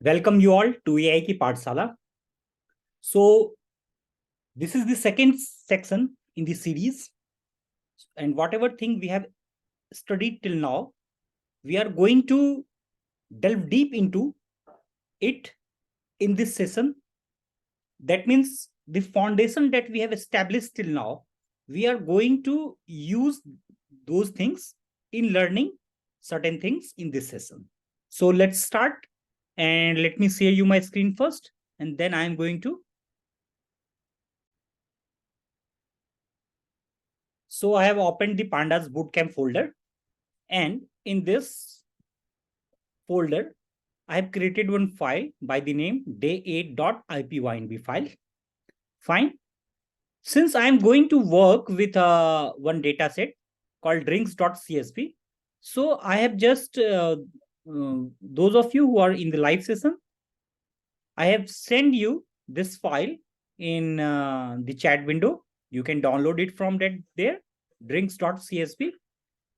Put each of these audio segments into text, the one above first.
Welcome you all to AI Ki Pathshala. So this is the second section in the series, and whatever thing we have studied till now, we are going to delve deep into it in this session. That means the foundation that we have established till now, we are going to use those things in learning certain things in this session. So let's start, and let me share you my screen first, and then I am going to. So I have opened the Pandas Bootcamp folder, and in this folder, I have created one file by the name day8.ipynb file. Fine. Since I am going to work with one data set called drinks.csv, so I have just, those of you who are in the live session, I have sent you this file in the chat window. You can download it from that there, drinks.csv.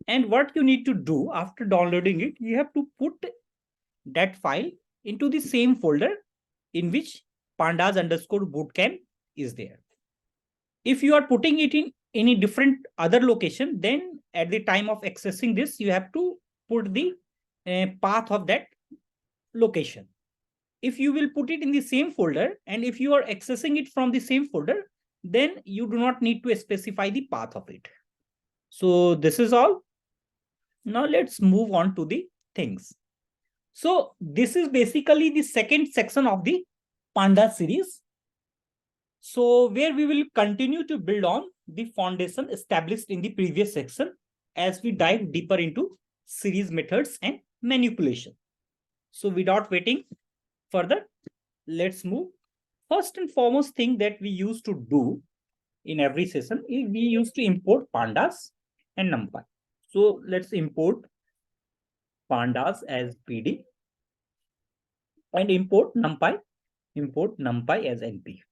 And what you need to do after downloading it, you have to put that file into the same folder in which pandas_bootcamp is there. If you are putting it in any different other location, then at the time of accessing this, you have to put the path of that location. If you will put it in the same folder, and if you are accessing it from the same folder, then you do not need to specify the path of it. So this is all. Now let's move on to the things. So this is basically the second section of the Pandas series. So where we will continue to build on the foundation established in the previous section as we dive deeper into series methods and manipulation. So without waiting further, let's move. First and foremost thing that we used to do in every session is we used to import pandas and numpy. So let's import pandas as PD and import numpy as np.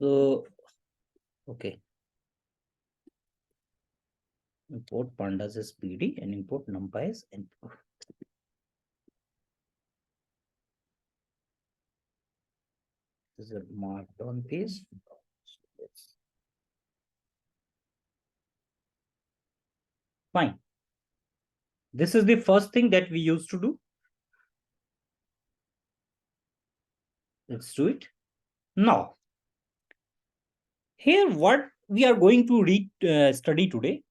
So okay, import pandas as PD and import numpy as np. This is a markdown page. Fine. This is the first thing that we used to do. Let's do it. Now, here what we are going to study today.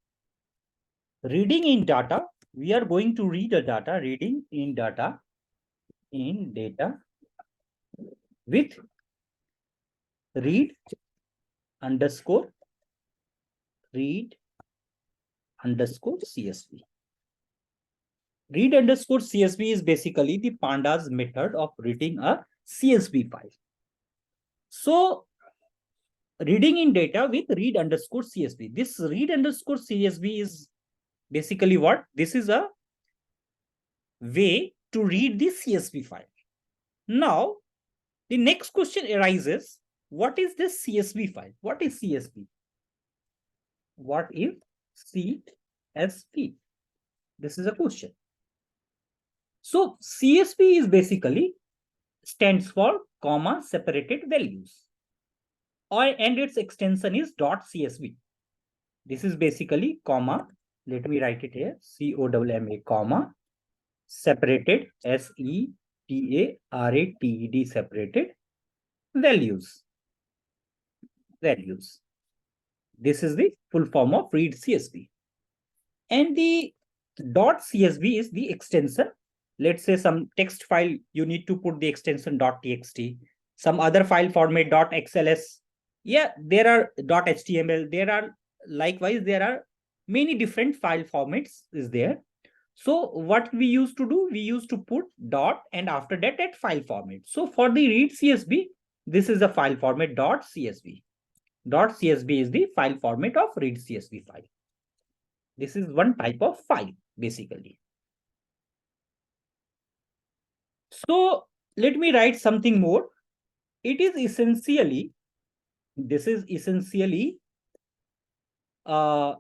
Reading in data, we are going to read a data, reading in data with read underscore CSV. Read underscore CSV is basically the pandas method of reading a CSV file. So reading in data with read underscore CSV. This read underscore CSV is basically what? This is a way to read the CSV file. Now, the next question arises, what is this CSV file? What is CSV? What is CSV? This is a question. So CSV is basically stands for comma separated values, and its extension is .csv. This is basically comma, let me write it here, COMMA, comma, separated, SEPARATED, separated values. This is the full form of read CSV. And the .csv is the extension. Let's say some text file, you need to put the extension .txt. Some other file format .xls. Yeah, there are .html. There are likewise, there are many different file formats is there. So what we used to do, we used to put dot and after that file format. So for the read CSV, this is the file format .csv. .csv is the file format of read CSV file. This is one type of file basically. So let me write something more. It is essentially, this is essentially a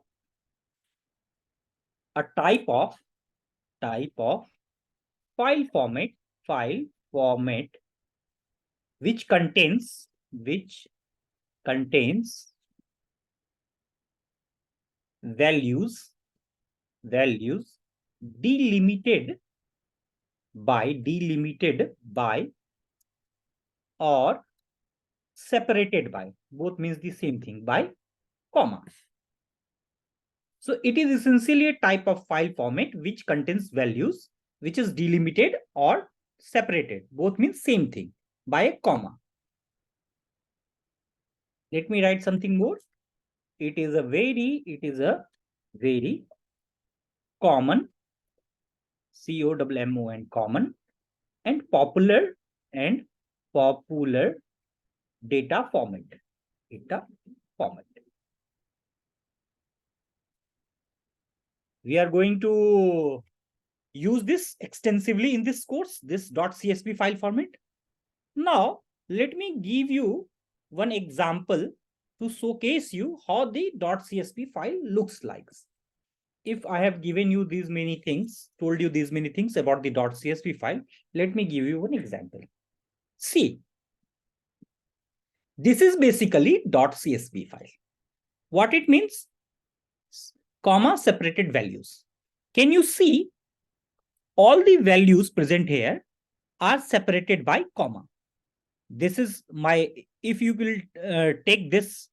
type of type of file format which contains values delimited by or separated by, both means the same thing, by comma. So it is essentially a type of file format which contains values which is delimited or separated, both means same thing, by a comma. Let me write something more. It is a very common, COMMON, common and popular data format. We are going to use this extensively in this course, this .csv file format. Now, let me give you one example to showcase you how the .csv file looks like. If I have given you these many things, told you these many things about the .csv file, let me give you one example. See, this is basically .csv file. What it means? Comma separated values. Can you see all the values present here are separated by comma? This is my, if you will take this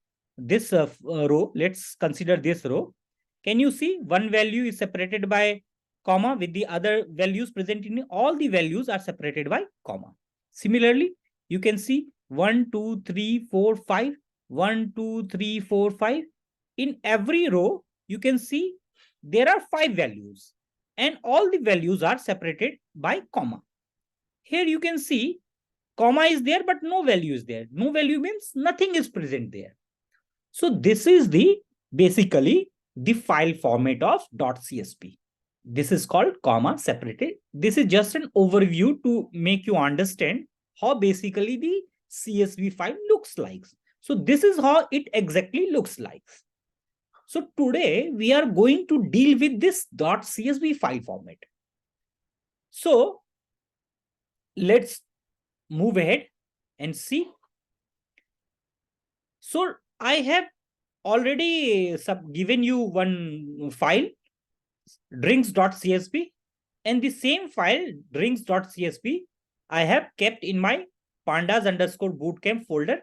row, let's consider this row. Can you see one value is separated by comma with the other values present in all the values are separated by comma. Similarly, you can see 1, 2, 3, 4, 5, 1, 2, 3, 4, 5. In every row, you can see there are 5 values and all the values are separated by comma. Here you can see comma is there, but no value is there. No value means nothing is present there. So this is the basically the file format of .csv. This is called comma separated. This is just an overview to make you understand how basically the CSV file looks like. So this is how it exactly looks like. So today we are going to deal with this .csv file format. So let's move ahead and see. So I have already given you one file, drinks.csv, and the same file drinks.csv I have kept in my pandas_bootcamp folder.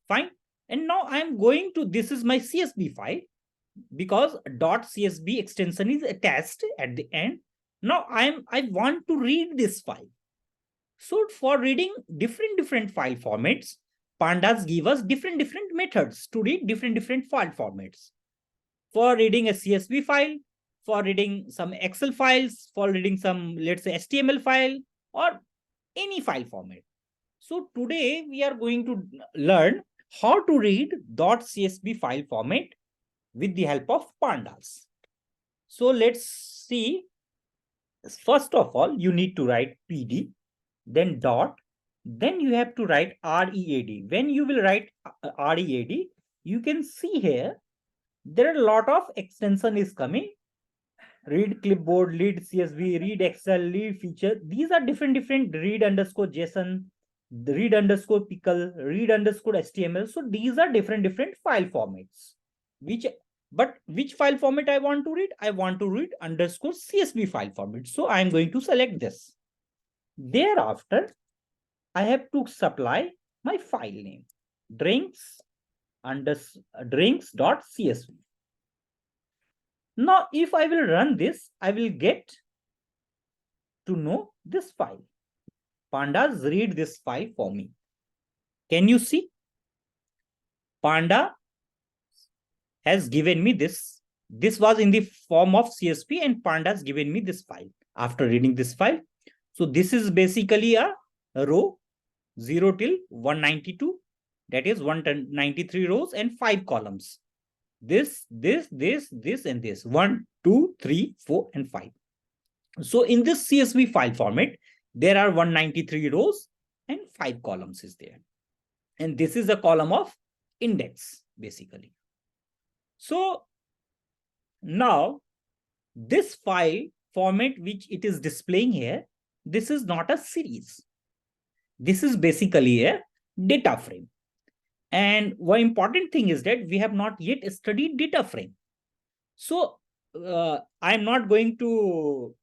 Fine. And now I'm going to, this is my CSV file because .csv extension is attached at the end. Now I want to read this file. So for reading different file formats, pandas give us different methods to read different file formats. For reading a CSV file, for reading some Excel files, for reading some, let's say, HTML file, or any file format. So today we are going to learn how to read .csv file format with the help of pandas. So let's see. First of all, you need to write PD, then dot, then you have to write read. When you will write read, you can see here there are a lot of extension is coming. Read clipboard, read CSV, read Excel, read feature. These are different read_JSON, read_pickle, read_HTML. So these are different file formats. Which file format I want to read? I want to read _CSV file format. So I am going to select this. Thereafter, I have to supply my file name, drinks.csv. Now, if I will run this, I will get to know this file. Pandas read this file for me. Can you see? Panda has given me this. This was in the form of CSV and Pandas given me this file after reading this file. So this is basically a row 0 till 192. That is 193 rows and 5 columns. This, and this. 1, 2, 3, 4, and 5. So in this CSV file format, there are 193 rows and 5 columns is there. And this is a column of index, basically. So now this file format which it is displaying here, this is not a series. This is basically a data frame. And one important thing is that we have not yet studied data frame. So I'm not going to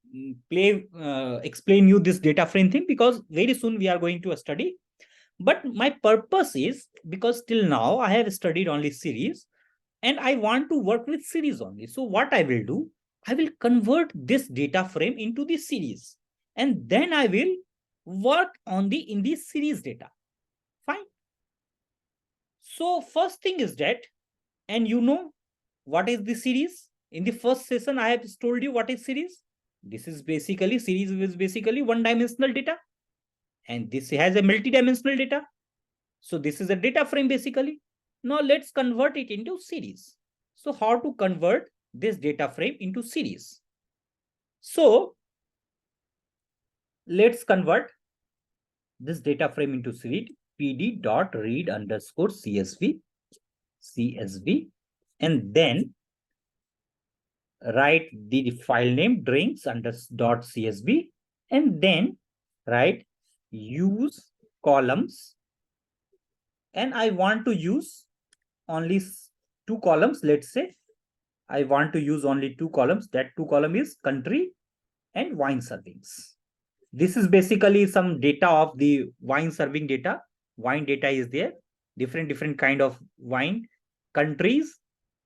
explain you this data frame thing, because very soon we are going to study. But my purpose is, because till now I have studied only series and I want to work with series only. So what I will do, I will convert this data frame into the series, and then I will work on in the series data. Fine. So first thing is that, and you know what is the series? In the first session, I have told you what is series. This is basically, series is basically one-dimensional data, and this has a multi-dimensional data. So this is a data frame basically. Now let's convert it into series. So how to convert this data frame into series? So let's convert this data frame into series. pd.read underscore csv, and then write the file name drinks.csv, and then write use columns, and I want to use only 2 columns. Let's say I want to use only 2 columns. That 2 column is country and wine servings. This is basically some data of the wine serving data. Wine data is there, different kind of wine, countries,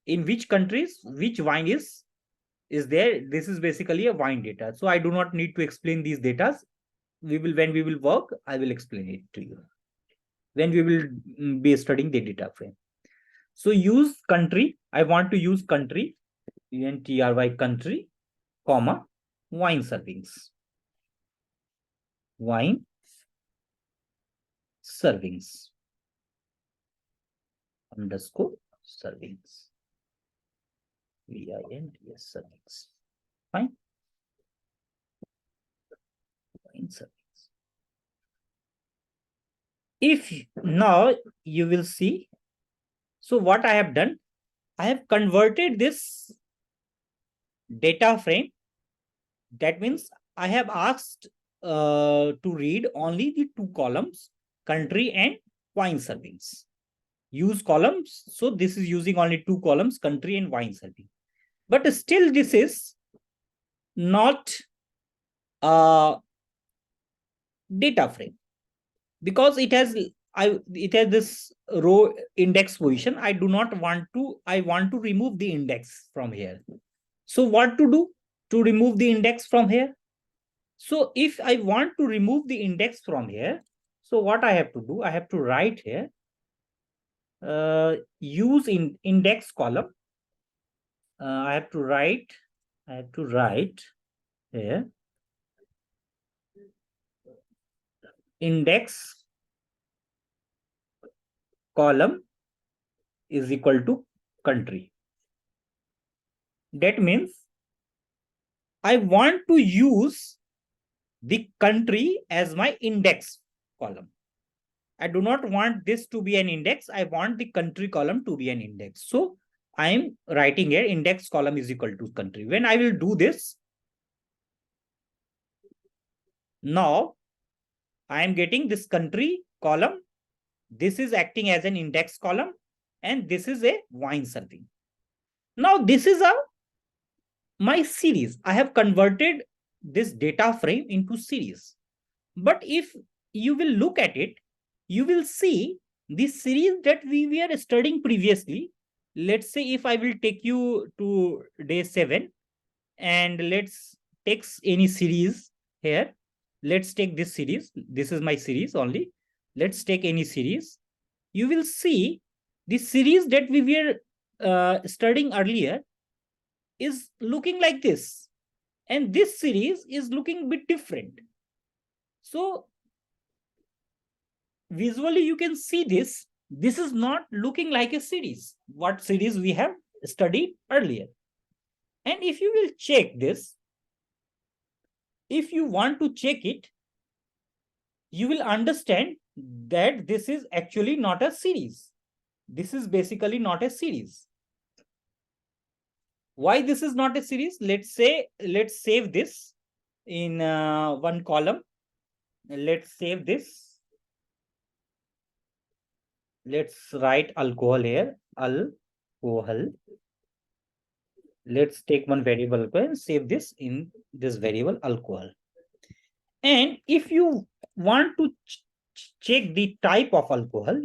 in which countries which wine is there. This is basically a wine data. So I do not need to explain these data. When we will work, I will explain it to you when we will be studying the data frame. So use country. I want to use country, UNTRY country, comma, wine servings. Wine servings underscore servings. VINTS servings. Fine. Wine servings. If now you will see, so what I have done, I have converted this data frame. That means I have asked to read only the 2 columns, country and wine servings. Use columns. So this is using only 2 columns, country and wine serving. But still this is not a data frame, because it has this row index position. I want to remove the index from here. So what to do to remove the index from here? So if I want to remove the index from here, so what I have to do, I have to write here, use index column. I have to write here index column is equal to country. That means I want to use the country as my index column. I do not want this to be an index. I want the country column to be an index. So I am writing here index column is equal to country. When I will do this, now I am getting this country column. This is acting as an index column, and this is a wine serving. Now this is my series. I have converted this data frame into series. But if you will look at it, you will see this series that we were studying previously. Let's say if I will take you to day 7, and let's take any series here. Let's take this series. This is my series only. Let's take any series. You will see the series that we were studying earlier is looking like this. And this series is looking a bit different. So visually you can see this. This is not looking like a series. What series we have studied earlier. And if you will check this, if you want to check it, you will understand that this is actually not a series. This is basically not a series. Why this is not a series? Let's save this in one column. Let's save this. Let's write alcohol here. Alcohol. Let's take one variable and save this in this variable alcohol. And if you want to check the type of alcohol,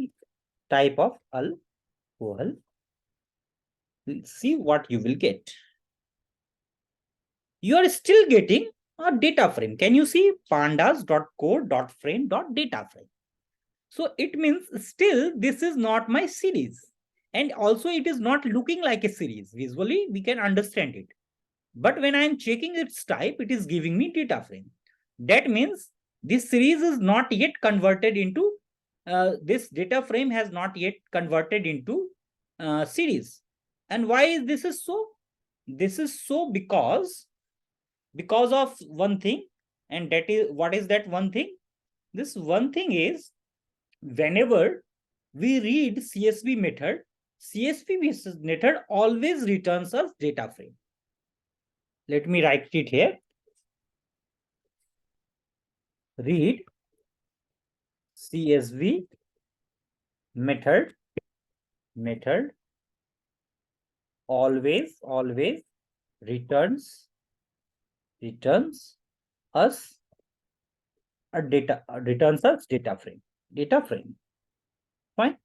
see what you will get. You are still getting a data frame. Can you see pandas.code.frame.dataframe? So it means still this is not my series. And also it is not looking like a series. Visually, we can understand it. But when I am checking its type, it is giving me data frame. That means this series is not yet converted into, this data frame has not yet converted into series. And why is this is so? This is so because of one thing. And that is, what is that one thing? This one thing is, whenever we read CSV method always returns us data frame. Let me write it here. Read CSV method always returns us data frame. Fine.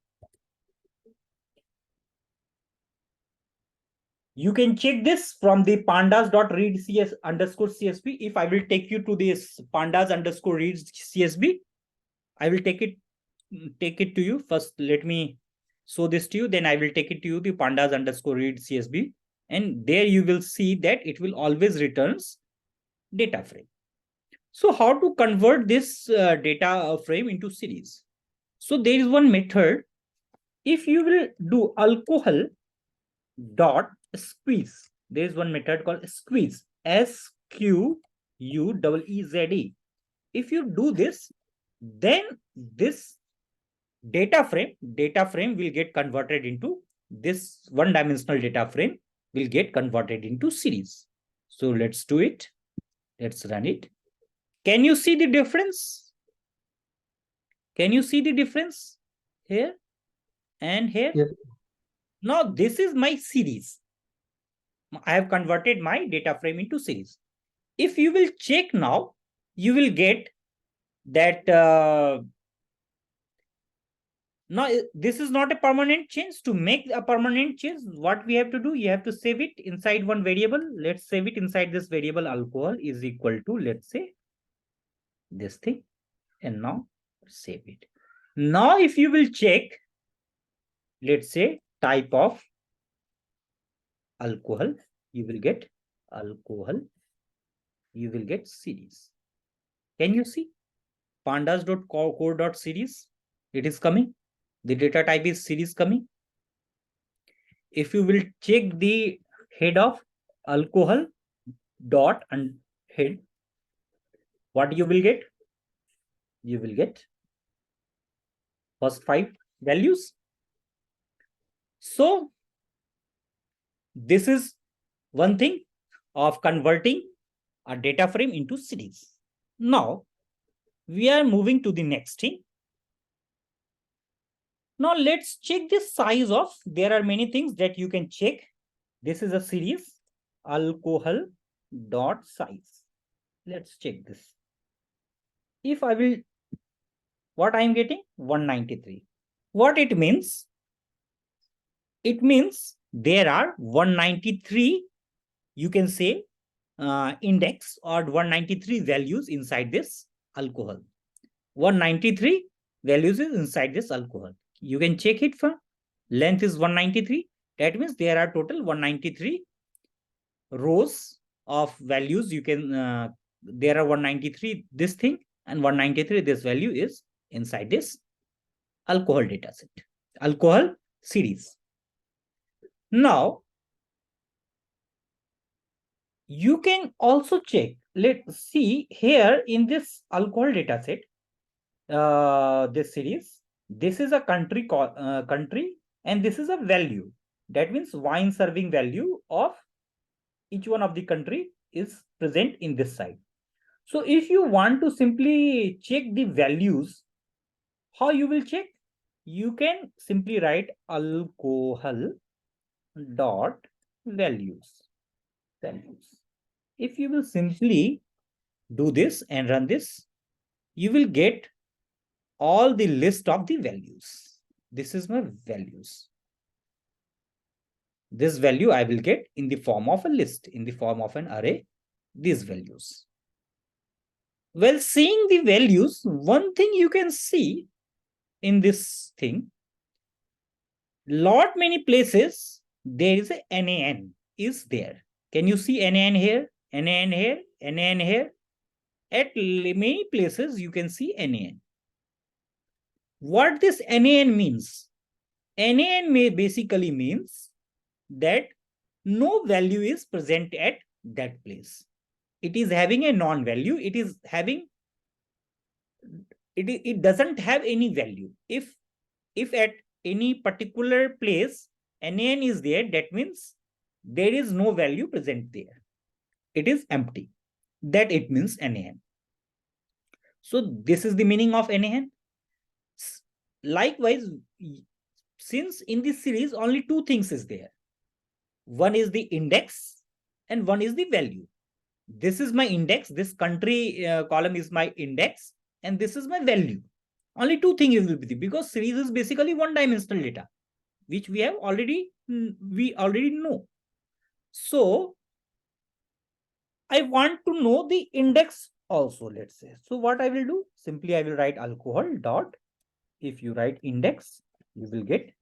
You can check this from the pandas.read_csv. If I will take you to this pandas_read CSV, I will take it to you. First, let me show this to you. Then I will take it to you, the pandas_read CSV. And there you will see that it will always returns data frame. So how to convert this data frame into series? So there is one method. If you will do alcohol dot squeeze, there is one method called squeeze, SQUEEZE. If you do this, then this data frame will get converted into, this one-dimensional data frame will get converted into series. So let's do it. Let's run it. Can you see the difference? Can you see the difference here and here? Yes. Now this is my series. I have converted my data frame into series. If you will check now, you will get that now this is not a permanent change. To make a permanent change, what we have to do, you have to save it inside one variable. Let's save it inside this variable alcohol is equal to, let's say, this thing. And now save it. Now if you will check, let's say, type of alcohol, you will get alcohol, you will get series. Can you see? pandas.core.series, it is coming. The data type is series coming. If you will check the head of alcohol dot and head, what you will get? You will get first 5 values. So this is one thing of converting a data frame into series. Now we are moving to the next thing. Now let's check the size of, there are many things that you can check. This is a series, alcohol dot size. Let's check this. If I will, what I am getting? 193. What it means? It means there are 193, you can say, index or 193 values inside this alcohol. 193 values is inside this alcohol. You can check it for length is 193. That means there are total 193 rows of values. You can, there are 193 this thing and 193 this value is inside this alcohol data set, alcohol series. Now you can also check, let's see here in this alcohol data set, this series, this is a country country and this is a value. That means wine serving value of each one of the country is present in this side. So if you want to simply check the values, how you will check? You can simply write alcohol dot values. If you will simply do this and run this, you will get all the list of the values. This is my values. This value I will get in the form of a list, in the form of an array, these values. Well, seeing the values, one thing you can see in this thing, lot many places there is a NaN is there. Can you see NaN here, NaN here, NaN here? At many places you can see NaN. What this NaN means? NaN basically means that no value is present at that place. It is having a non-value. It is having, it doesn't have any value. If at any particular place NaN is there, that means there is no value present there. It is empty. That it means NaN. So this is the meaning of NaN. Likewise, since in this series only two things is there. One is the index and one is the value. This is my index. This country column is my index and this is my value. Only two things will be there, because series is basically one-dimensional data, which we already know. So I want to know the index also, let's say. So what I will do? Simply I will write alcohol dot. If you write index, you will get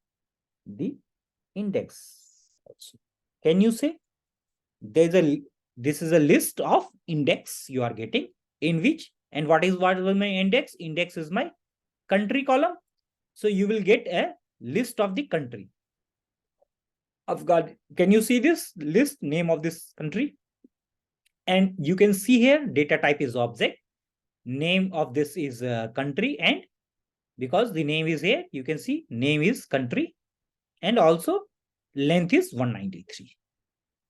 the index also. Can you say this is a list of index you are getting, in which, and what is my index? Index is my country column. So you will get a list of the country. Can you see this list, name of this country? And you can see here data type is object, name of this is country, and because the name is here, you can see name is country, and also length is 193.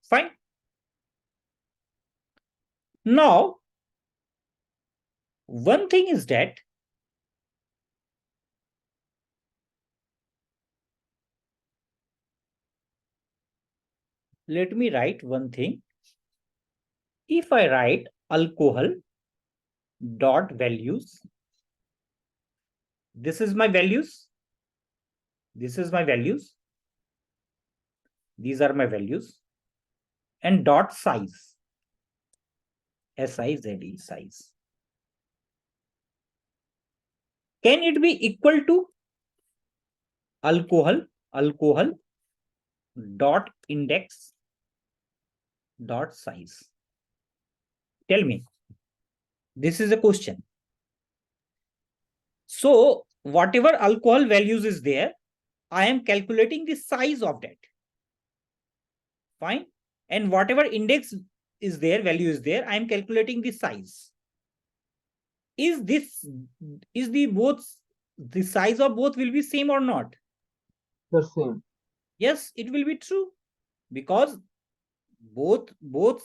Fine. Now, one thing is that let me write one thing. If I write alcohol dot values, this is my values. This is my values. These are my values. And dot size. SIZE, size. Can it be equal to alcohol dot index dot size? Tell me. This is a question. So whatever alcohol values is there, I am calculating the size of that. Fine. And whatever index is there, value is there, I am calculating the size. Is the size of both will be same or not? The same. Yes, it will be true, because both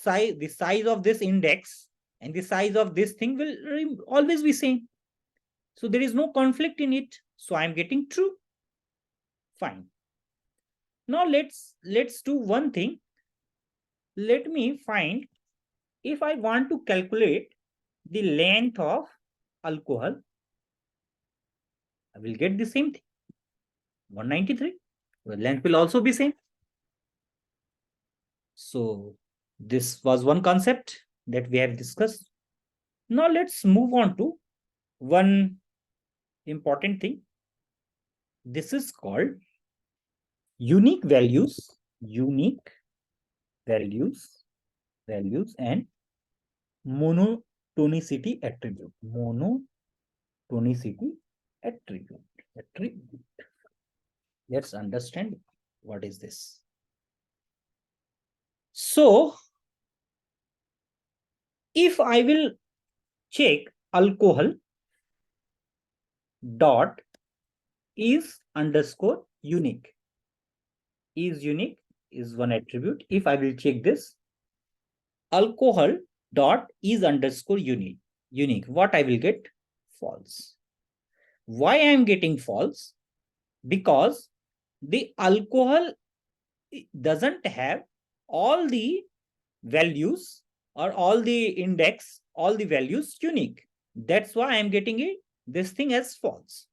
size, the size of this index and the size of this thing will always be same. So there is no conflict in it. So I'm getting true. Fine. Now let's do one thing. Let me find, if I want to calculate the length of alcohol, I will get the same thing, 193. The length will also be same. So this was one concept that we have discussed. Now let's move on to one important thing. This is called unique values and monotonicity attribute. Let's understand what is this. So if I will check alcohol dot is underscore unique, is unique is one attribute. If I will check this, alcohol dot is underscore unique. What I will get? False. Why I am getting false? Because the alcohol doesn't have all the values or all the index, all the values unique. That's why I am getting it, this thing as false.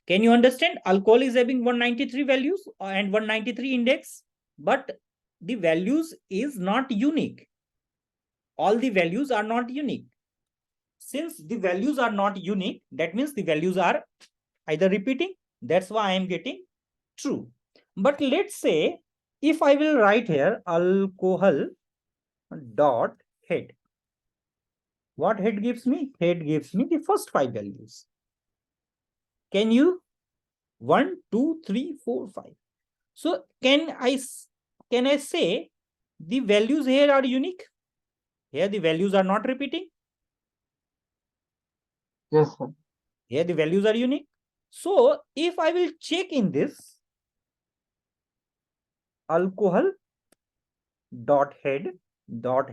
Can you understand? Alcohol is having 193 values and 193 index, but the values is not unique. All the values are not unique. Since the values are not unique, that means the values are either repeating. That's why I am getting true. But let's say if I will write here alcohol dot head. What head gives me? Head gives me the first 5 values. Can you? 1, 2, 3, 4, 5. So can I say the values here are unique? Here the values are not repeating. Yes, sir. Here the values are unique. So if I will check in this alcohol dot head dot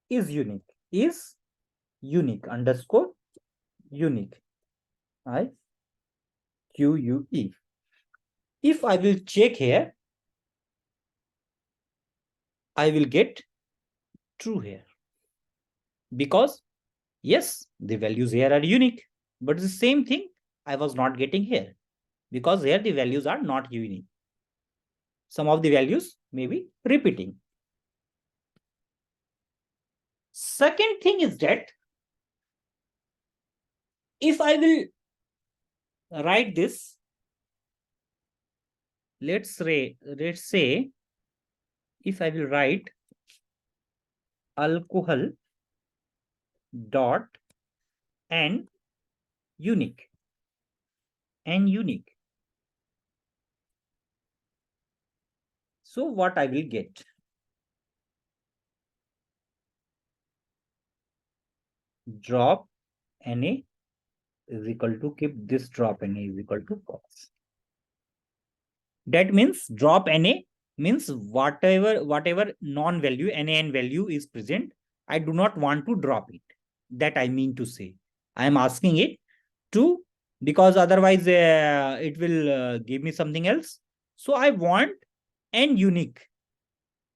is unique underscore unique IQUE. If I will check here, I will get true here, because yes, the values here are unique, but the same thing I was not getting here, because here the values are not unique. Some of the values may be repeating. Second thing is that if I will write this, let's say if I will write alcohol dot and unique. So what I will get? Drop NA is equal to, keep this drop NA is equal to false. That means drop NA means whatever non-value NaN value is present, I do not want to drop it. That I mean to say. I am asking it to, because otherwise it will give me something else. So I want n unique,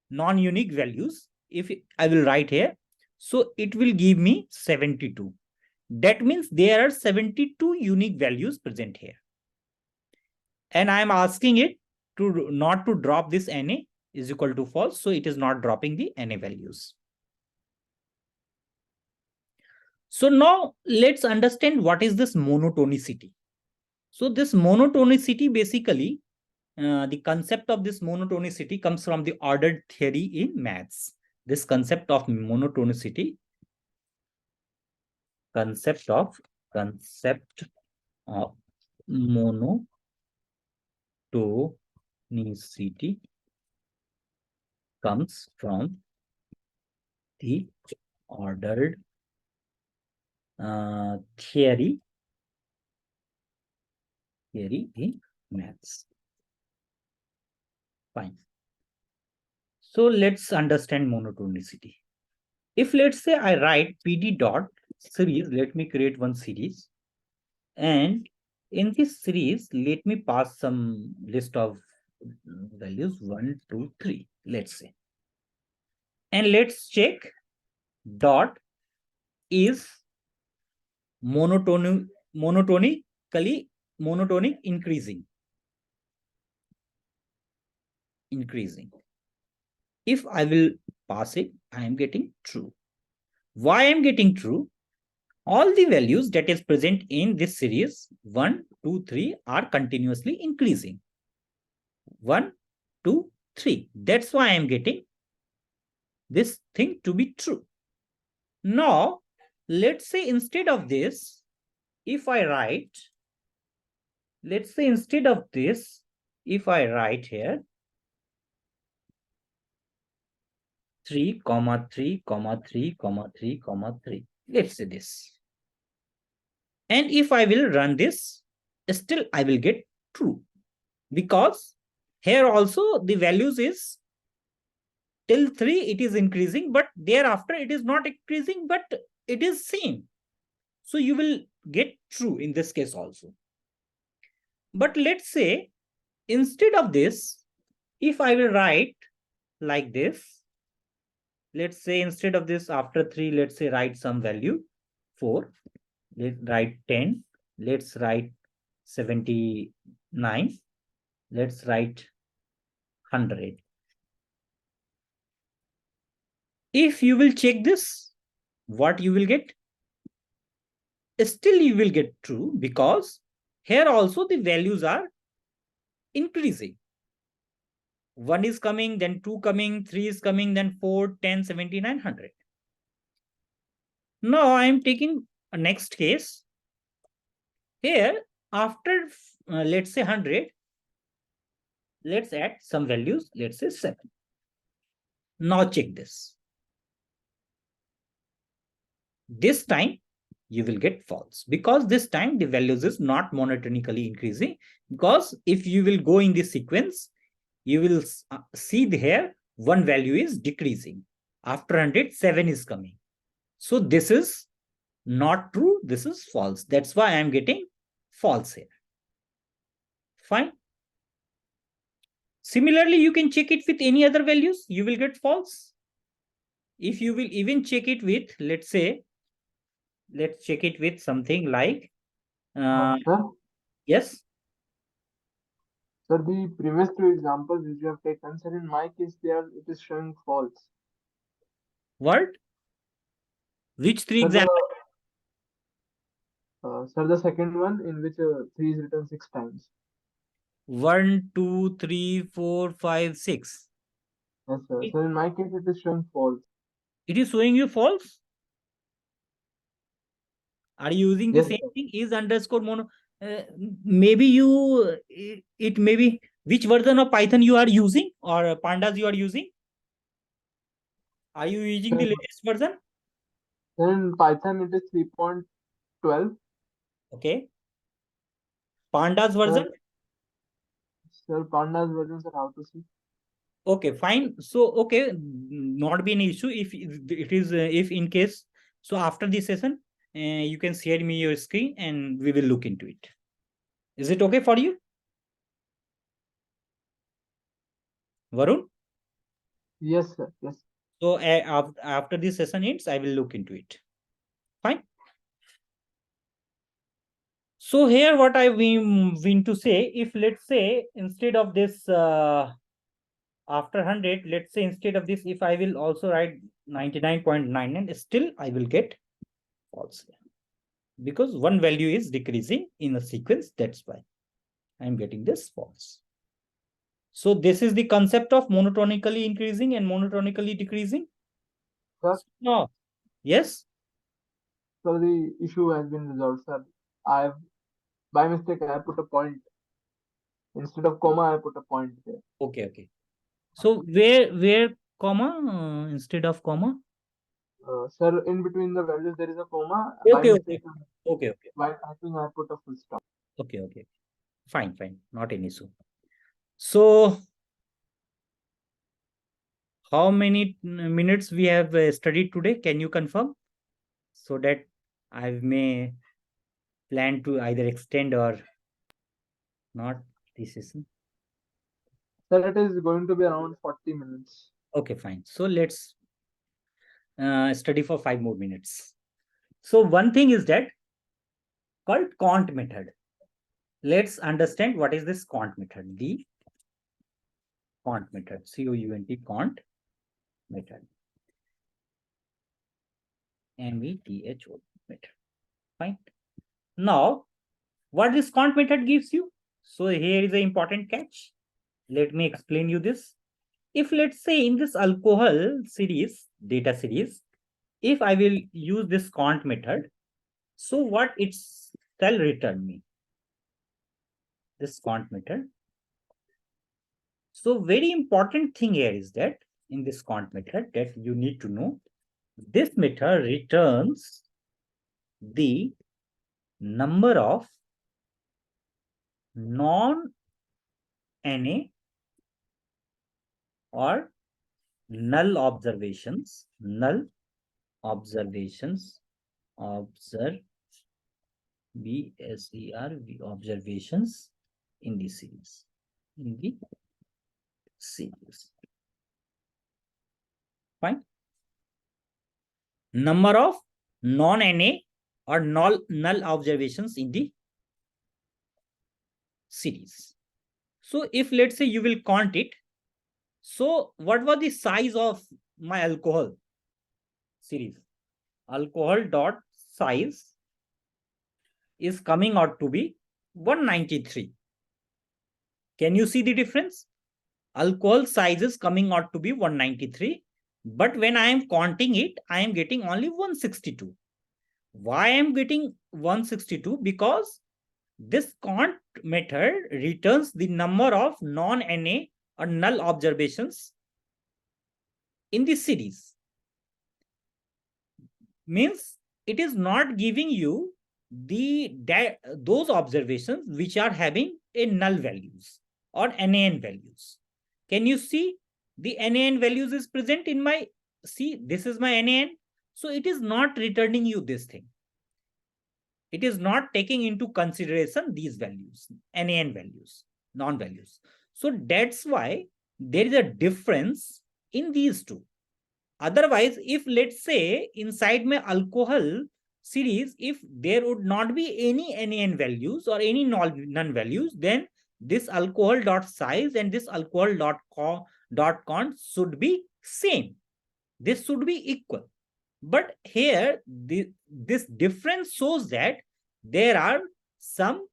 non-unique values. If I will write here, so it will give me 72. That means there are 72 unique values present here. And I am asking it to not to drop this NA is equal to false. So it is not dropping the NA values. So now let's understand what is this monotonicity. So this monotonicity, basically, the concept of this monotonicity comes from the ordered theory in maths. This concept of monotonicity, concept of monotonicity comes from the ordered theory in maths. Fine. So let's understand monotonicity. If let's say I write PD dot series, let me create one series, and in this series, let me pass some list of values 1, 2, 3, let's say, and let's check dot is monotonic increasing. If I will pass it, I am getting true. Why I am getting true? All the values that is present in this series 1, 2, 3 are continuously increasing. 1, 2, 3. That's why I am getting this thing to be true. Now, let's say instead of this, if I write, let's say instead of this, if I write here 3, 3, 3, 3, 3, let's say this. And if I will run this, still I will get true, because here also the values is till 3 it is increasing, but thereafter it is not increasing, but it is same. So you will get true in this case also. But let's say instead of this, if I will write like this, let's say instead of this after 3, let's say write some value 4, let's write 10, let's write 79, let's write 100. If you will check this, what you will get? Still you will get true, because here also the values are increasing. 1 is coming, then 2 coming, 3 is coming, then 4, 10, 79, 100. Now I am taking a next case. Here, after let's say 100, let's add some values, let's say 7. Now check this. This time you will get false, because this time the values is not monotonically increasing, because if you will go in this sequence, you will see here one value is decreasing. After 100, 7 is coming. So this is not true, this is false. That's why I am getting false here. Fine. Similarly, you can check it with any other values, you will get false. If you will even check it with, let's say, let's check it with something like, Sir, yes. sir, the previous two examples which you have taken, sir, in my case, it is showing false. What? Which 3 Sir, examples? Sir, the second one in which 3 is written 6 times. 1, 2, 3, 4, 5, 6. Yes, sir. So in my case, it is showing false. It is showing you false? Are you using the Yes, same sir. thing? Is underscore mono? Maybe you, it may be which version of Python you are using, or pandas you are using? Are you using the Sir, latest version? in Python, it is 3.12. Okay. Pandas Sir, version? sir, Pandas versions are how to see. Okay, fine. So, okay, not be an issue if it is, if in case. So after this session, you can share me your screen and we will look into it. Is it okay for you, Varun? Yes, sir. Yes. So after this session ends, I will look into it. Fine. So here what I mean to say, if let's say instead of this after 100, let's say instead of this, if I will also write 99.99, still I will get false, because one value is decreasing in a sequence. That's why I'm getting this false. So this is the concept of monotonically increasing and monotonically decreasing. Sir, No. Yes. so the issue has been resolved, sir. By mistake, I put a point. Instead of comma, I put a point there. Okay. Okay. So where comma instead of comma? Sir, in between the values, there is a comma. By Okay. Okay. mistake, Okay. Okay. while typing, I put a full stop. Okay. Okay. Fine. Fine. Not an issue. So how many minutes we have studied today? Can you confirm? So that I may plan to either extend or not this session. Sir, it is going to be around 40 minutes. Okay, fine. So let's study for 5 more minutes. So one thing is that called count method. Let's understand what is this count method. The count method, C-O-U-N-T, count method. M-E-T-H-O method. Fine. Now, what this count method gives you? So here is an important catch. Let me explain you this. If let's say in this alcohol series, data series, if I will use this count method, so what it shall return me? This count method. So very important thing here is that in this count method that you need to know, this method returns the number of non-NA or null observations, observations in the series. Fine. Number of non-NA or null observations in the series. So if let's say you will count it, so what was the size of my alcohol series? Alcohol dot size is coming out to be 193. Can you see the difference? Alcohol size is coming out to be 193, but when I am counting it, I am getting only 162. Why I am getting 162? Because this count method returns the number of non-NA or null observations in the series. Means it is not giving you those observations which are having a null values or NaN values. Can you see the NaN values is present in my, see this is my NaN, so it is not returning you this thing. It is not taking into consideration these values, NaN values, non-values. So that's why there is a difference in these two. Otherwise, if let's say inside my alcohol series, if there would not be any NaN values or any none values, then this alcohol dot size and this alcohol dot count should be same. This should be equal. But here, this difference shows that there are some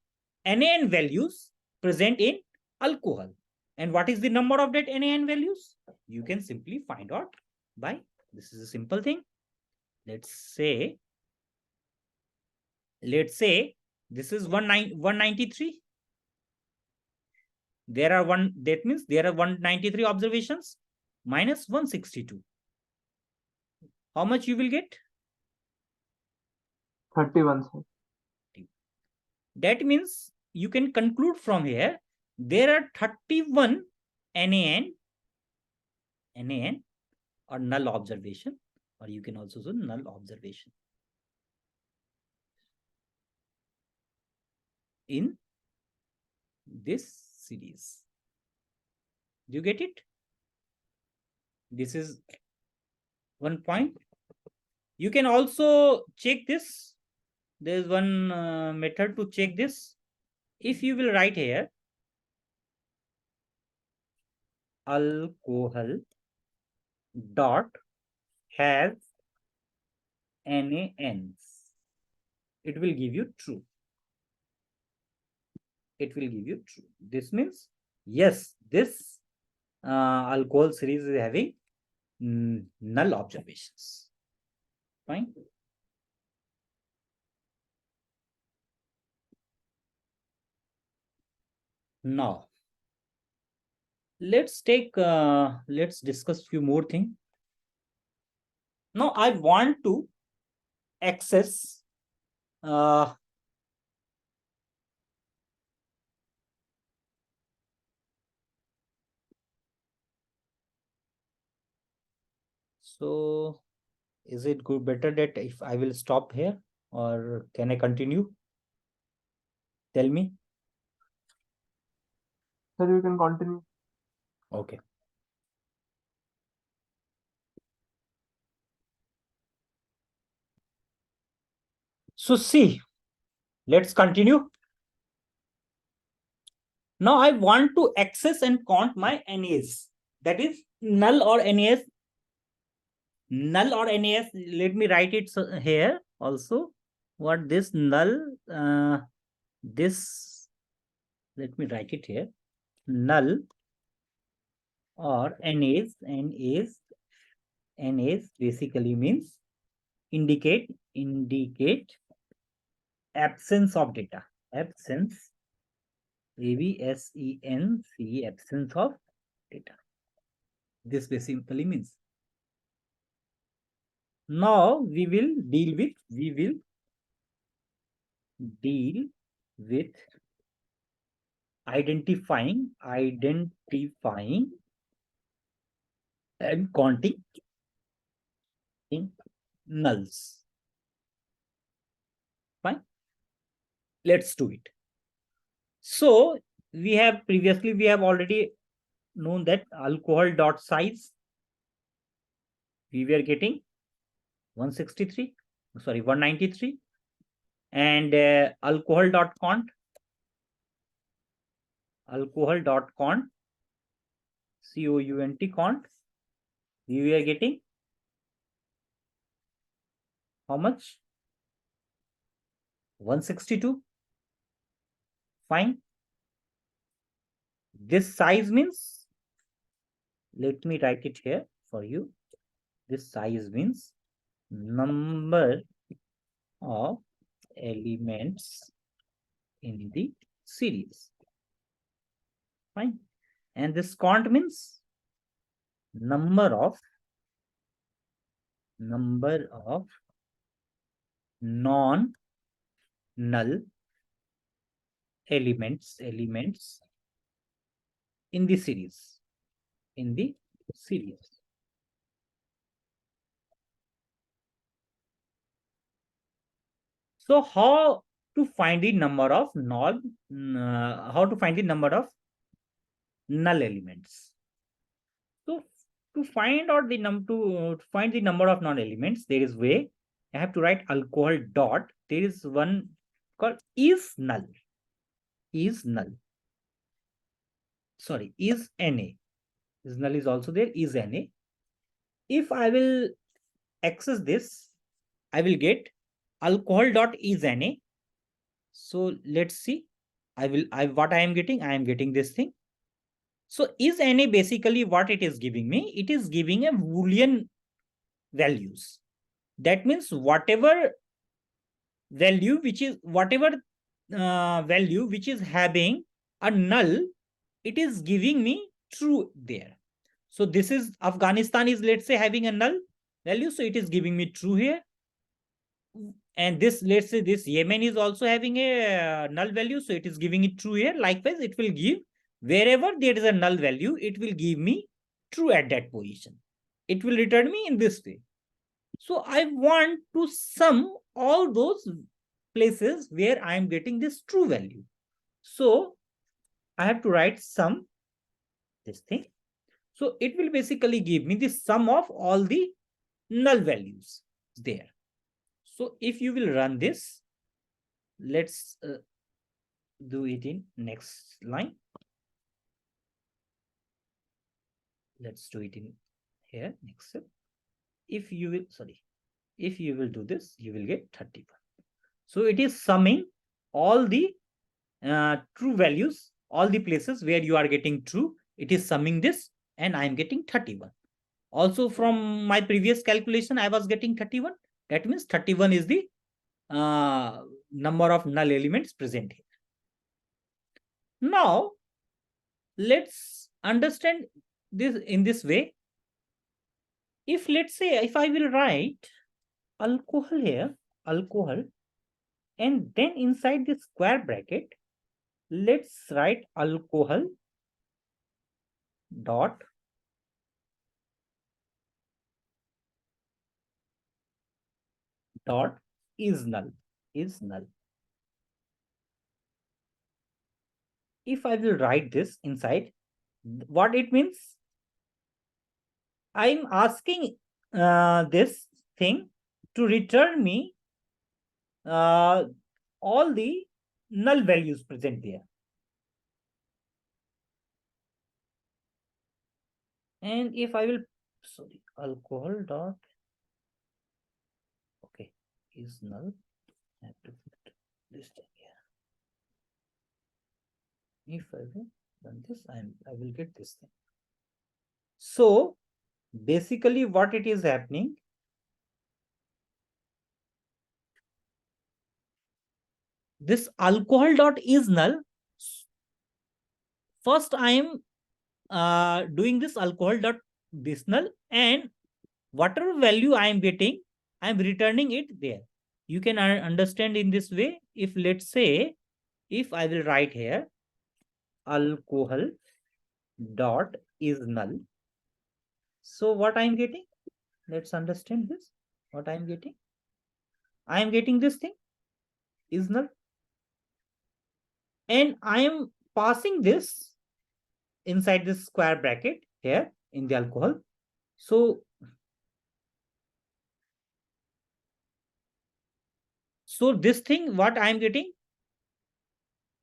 NaN values present in alcohol. And what is the number of that NaN values? You can simply find out by, this is a simple thing. Let's say this is 193. There are that means there are 193 observations minus 162. How much you will get? 31, sir. That means you can conclude from here there are 31 NaN or null observation, or you can also say null observation in this series. Do you get it? This is one point. You can also check this. There is one method to check this. If you will write here alcohol dot has NaNs, it will give you true. It will give you true. This means yes, this alcohol series is having null observations. Fine. Now let's discuss few more things. Now I want to access so is it good better that if I will stop here or can I continue? Tell me. Sir, you can continue. Okay. So see, let's continue. Now I want to access and count my NAs. That is null or NAs. Null or NAs. Let me write it here also. What this null? This. Let me write it here. Null or NAs. NAs basically means indicate absence of data. Absence. ABSENC, absence of data. This basically means. Now we will deal with identifying and counting in nulls. Fine. Let's do it. So we have already known that alcohol dot size we were getting 163, sorry, 193, and alcohol dot count count count we were getting how much? 162. Fine. This size means, let me write it here for you. This size means number of elements in the series. Fine. And this count means number of non-null elements in the series. So how to find the number of null elements? So to find out to find the number of null elements, there is way. I have to write alcohol dot. There is one called is null. Sorry, is NA. Is null is also there. Is NA. If I will access this, I will get alcohol dot is NA. So let's see. What I am getting this thing. So is NA basically what it is giving me? It is giving a Boolean values. That means whatever value which is having a null, it is giving me true there. So this is Afghanistan is, let's say, having a null value, so it is giving me true here. And this, let's say, this Yemen is also having a null value, so it is giving it true here. Likewise, it will give wherever there is a null value, it will give me true at that position. It will return me in this way. So I want to sum all those places where I am getting this true value. So I have to write sum, this thing. So it will basically give me the sum of all the null values there. So if you will run this, let's do it in next line. Let's do it in here, next step. If you will do this, you will get 31. So it is summing all the true values, all the places where you are getting true. It is summing this, and I am getting 31. Also from my previous calculation, I was getting 31. That means 31 is the number of null elements present here. Now, let's understand this in this way. If let's say, if I will write alcohol here, and then inside the square bracket, let's write alcohol dot is null. If I will write this inside, what it means, I'm asking this thing to return me all the null values present there. And if I will, sorry, alcohol dot, okay, is null. I have to put this thing here. If I will run this, I will get this thing. So basically what it is happening, this alcohol dot is null. First I am doing this alcohol dot this null, and whatever value I am getting, I am returning it there. You can understand in this way. If let's say, if I will write here alcohol dot is null. So what I'm getting? Let's understand this. What I'm getting? I am getting this thing is null. And I am passing this inside this square bracket here in the alcohol. So this thing, what I am getting,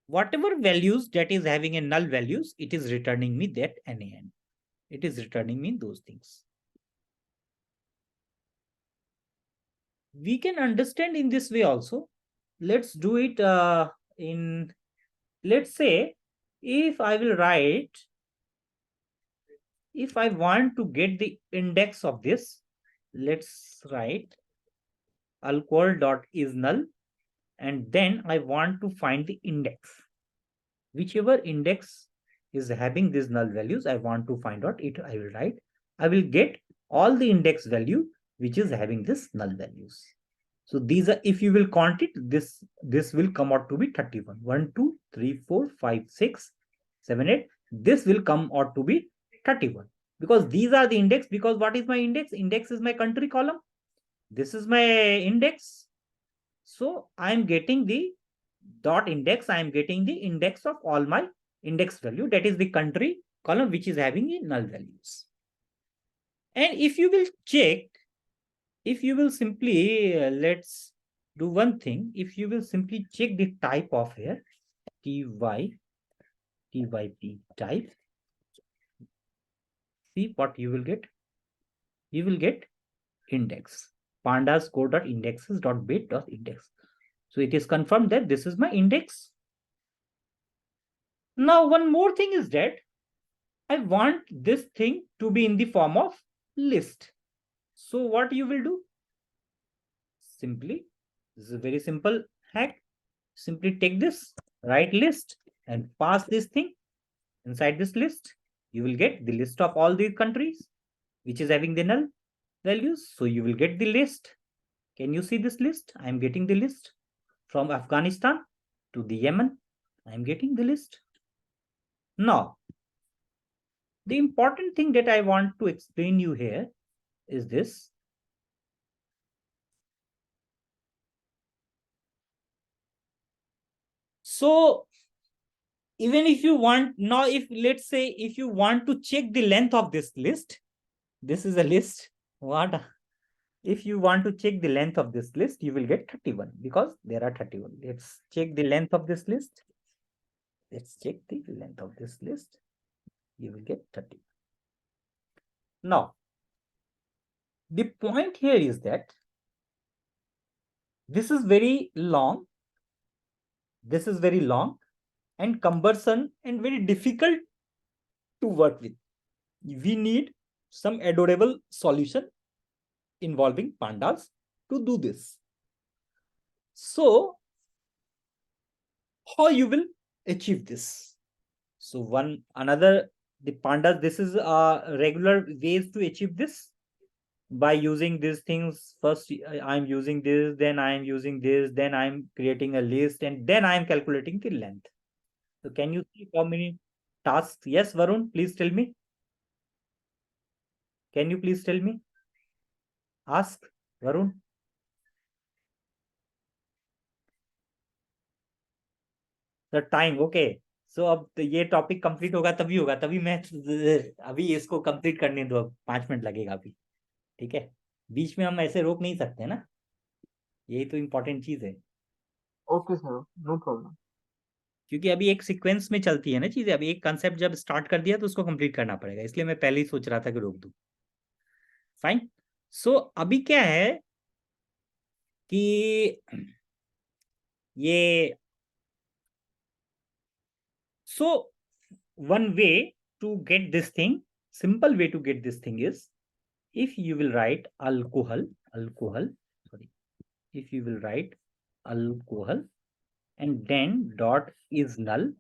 whatever values that is having a null values, it is returning me that NaN. It is returning me those things. We can understand in this way also. Let's do it in, let's say, if I will write, if I want to get the index of this, let's write alcohol dot is null, and then I want to find the index. Whichever index is having these null values, I want to find out it. I will write, I will get all the index value which is having this null values. So these are, if you will count it, this will come out to be 31. 1, 2, 3, 4, 5, 6, 7, 8. This will come out to be 31 because these are the index. Because what is my index? Index is my country column. This is my index. So I am getting the dot index. I am getting the index of all my index value. That is the country column which is having the null values. And if you will check, if you will simply, let's do one thing. If you will simply check the type of here, typ type, see what you will get. You will get index. Pandas core.indexes.bit.index. So it is confirmed that this is my index. Now, one more thing is that I want this thing to be in the form of list. So what you will do? Simply, this is a very simple hack. Simply take this, write list, and pass this thing inside this list. You will get the list of all these countries which is having the null values. So you will get the list. Can you see this list? I am getting the list from Afghanistan to the Yemen. I am getting the list. Now, the important thing that I want to explain you here is this. So even if you want, now if let's say if you want to check the length of this list, this is a list. What? If you want to check the length of this list, you will get 31 because there are 31. Let's check the length of this list. Let's check the length of this list. You will get 30. Now, the point here is that this is very long. This is very long and cumbersome and very difficult to work with. We need some adorable solution involving pandas to do this. So, how you will achieve this? So the pandas, this is regular ways to achieve this by using these things. First, I'm using this, then I'm using this, then I'm creating a list, and then I'm calculating the length. So can you see how many tasks? Yes, Varun, please tell me. Can you please tell me? Ask Varun. The time, okay. So अब ये topic complete होगा तभी होगा, तभी मैं अभी इसको complete करने दो, 5 मिनट लगेगा अभी, ठीक है? बीच में हम ऐसे रोक नहीं सकते ना, यही तो इम्पोर्टेंट चीज है। Okay, sir. No problem. क्योंकि अभी एक सीक्वेंस में चलती है ना चीजें, अभी एक कंसेप्ट जब स्टार्ट कर दिया तो उसको कंप्लीट करना पड़ेगा, इसलिए मैं पहले ही सोच रहा था कि रोक दूं। फाइन। सो अभी क्या है कि ये, so one way to get this thing, simple way to get this thing is, if you will write alcohol, sorry, if you will write alcohol and then dot is null,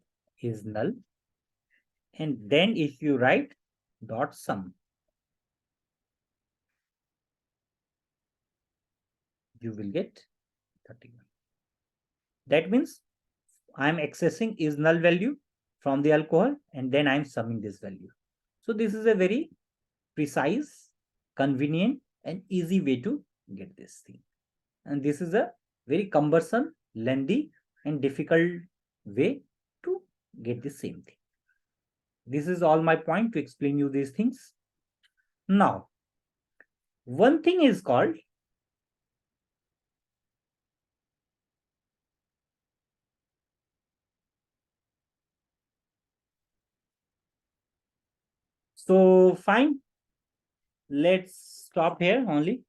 and then if you write dot sum, you will get 31. That means I am accessing is null value from the alcohol, and then I'm summing this value. So this is a very precise, convenient, and easy way to get this thing. And this is a very cumbersome, lengthy, and difficult way to get the same thing. This is all my point to explain you these things. Now, one thing is called so fine. Let's stop here only.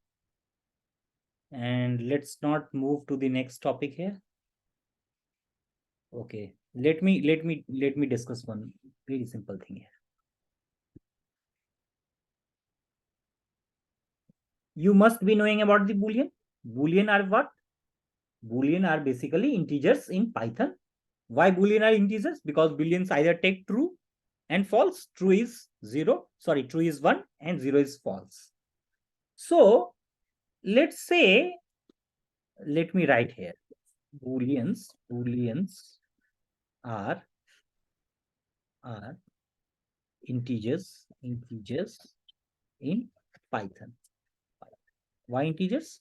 And let's not move to the next topic here. Okay, let me discuss one very simple thing here. You must be knowing about the Boolean. Boolean are what? Boolean are basically integers in Python. Why Boolean are integers? Because Booleans either take true and false. True is 0, sorry, true is 1 and 0 is false. So let's say, let me write here, Booleans are integers in Python. Why integers?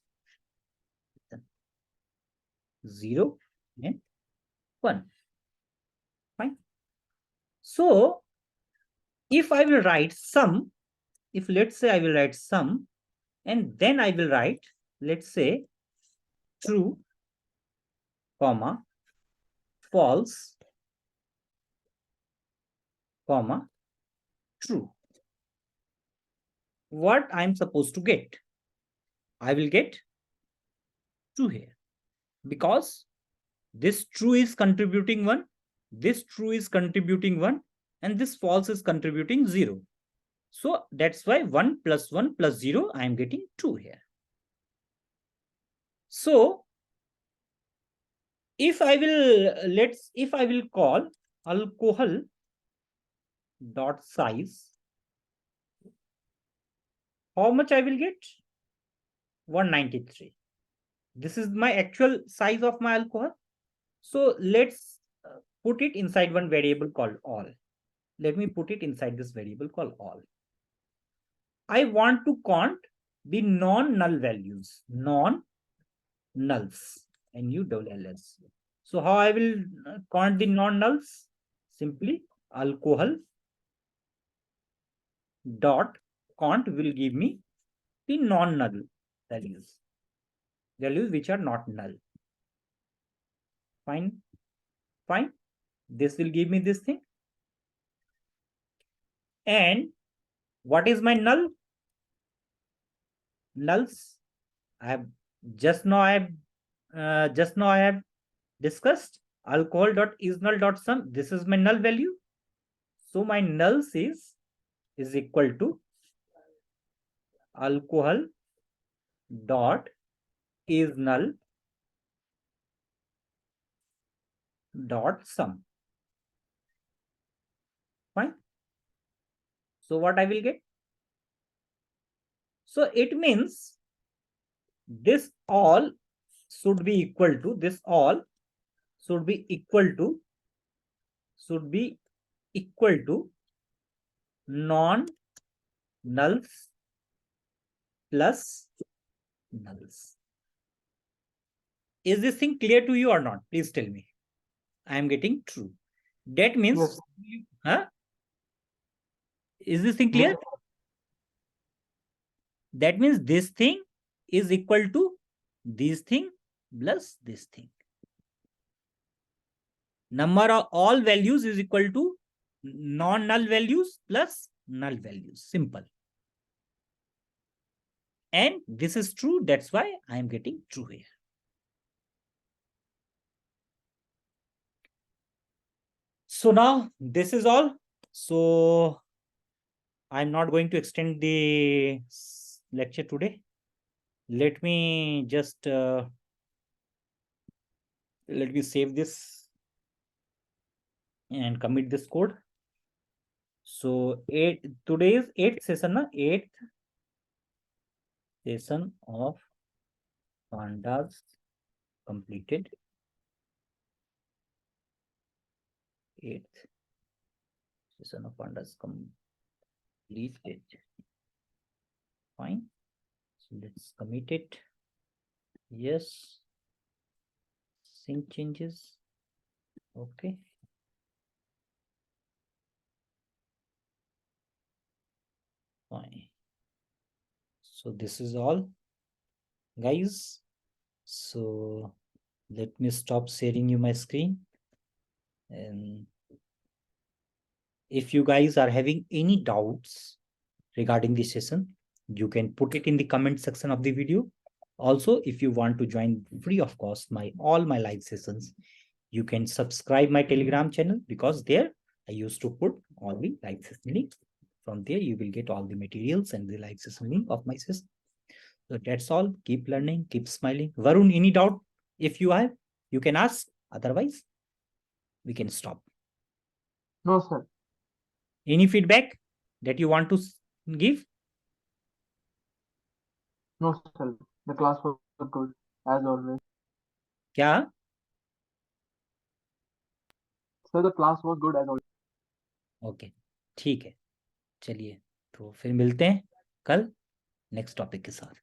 0 and 1. Fine. So if I will write sum, if let's say I will write sum, and then I will write, let's say, true, comma, false, comma, true. What I'm supposed to get? I will get true here, because this true is contributing 1, this true is contributing 1, and this false is contributing 0. So that's why 1 plus 1 plus 0, I am getting 2 here. So if I will call alcohol dot size, how much I will get? 193. This is my actual size of my alcohol. So let's put it inside one variable called all. Let me put it inside this variable called all. I want to count the non-null values, non-nulls, nulls. So how I will count the non-nulls? Simply alcohol dot count will give me the non-null values which are not null. Fine. This will give me this thing. And what is my null? Nulls. I have just now I have discussed alcohol dot is null dot sum. This is my null value. So my nulls is equal to alcohol dot is null dot sum. Fine. So what I will get? So it means this all should be equal to, this all should be equal to non-nulls plus nulls. Is this thing clear to you or not? Please tell me. I am getting true. That means, Yes. huh? Is this thing clear? Yes. That means this thing is equal to this thing plus this thing. Number of all values is equal to non-null values plus null values. Simple. And this is true. That's why I am getting true here. So now this is all. So I'm not going to extend the lecture today. Let me just let me save this and commit this code. So today is 8th session, na? 8th session of Pandas completed. 8th session of pandas completed. Fine. So let's commit it. Yes. Sync changes. Okay. Fine. So this is all, guys. So let me stop sharing you my screen. And if you guys are having any doubts regarding this session, you can put it in the comment section of the video. Also, if you want to join free of cost all my live sessions, you can subscribe my Telegram channel, because there I used to put all the live session links. From there, you will get all the materials and the live session link of my session. So that's all. Keep learning, keep smiling. Varun, any doubt? If you have, you can ask. Otherwise, we can stop. No, sir. Any feedback that you want to give? No, sir. The class was good, as always. क्या? Sir, the class was good as always. Okay, ठीक है, चलिए तो फिर मिलते हैं कल next topic के साथ.